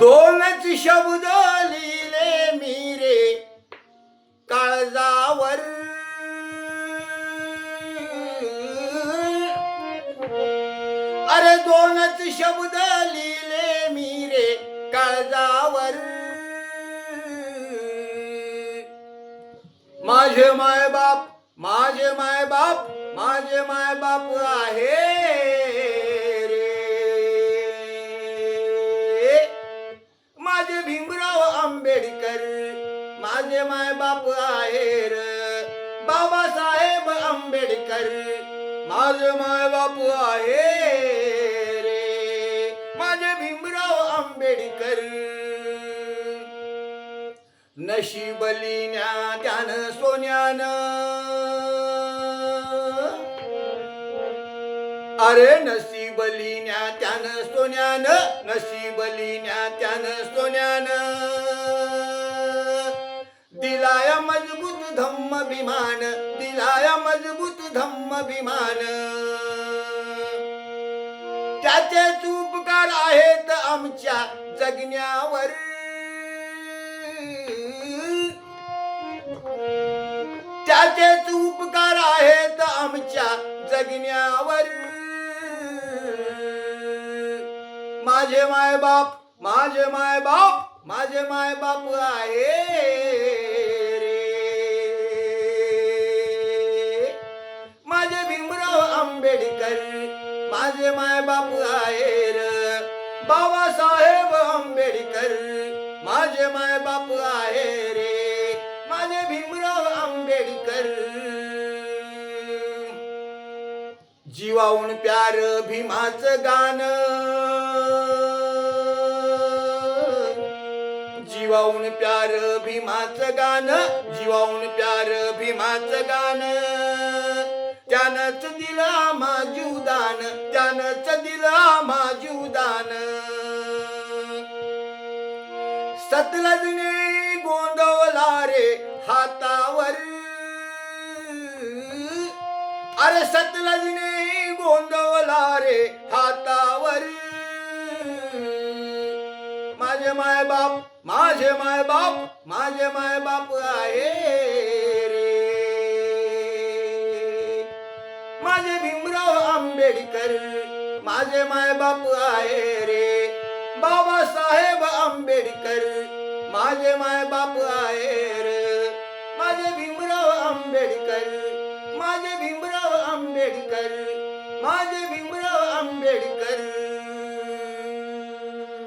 दोनच शब्द लिहिले मी रे काळजावर, अरे दोनच शब्द लिहिले मी रे काळजावर. माझे मायबाप, माझे मायबाप, माझे मायबाप आहे रे. माझे भीमराव आंबेडकर माझे मायबाप आहे रे. बाबासाहेब आंबेडकर माझे मायबाप आहे रे. माझे भीमराव आंबेडकर. नशीब लिहिण्या त्यानं सोन्यानं, अरे नशीब लिहिण्या त्यानं सोन्यानं, नशीब लिहिण्या त्यानं सोन्यानं. दिलाया मजबूत धम्म विमान, दिलाया मजबूत धम्म विमान. त्याचेच उपकार आहेत आमच्या जगण्यावर. त्याचेच उपकार आहेत आमच्या जगण्यावर. माझे मायबाप, माझे मायबाप, माझे मायबाप आहे रे. माझे भीमराव आंबेडकर माझे मायबाप आहे रे. बाबासाहेब आंबेडकर माझे मायबाप आहे रे. माझे भीमराव आंबेडकर. जीवाहून प्यार भीमाचं गाणं, जीवाहून प्यार भीमाचं गाणं, जीवाहून प्यार भीमाचं गाणं. त्यानंच दिलं आम्हा जीवदान, त्यानंच दिलं आम्हा जीवदान. सतलजने गोंदवला रे हातावर, अरे सतलजने गोंदवला रे हातावर. माझे मायबाप, माझे मायबाप, माझे मायबाप आहे रे. माझे भीमराव आंबेडकर माझे मायबाप आहे रे. बाबासाहेब आंबेडकर माझे मायबाप आहे रे. माझे भीमराव आंबेडकर, माझे भीमराव आंबेडकर, माझे भीमराव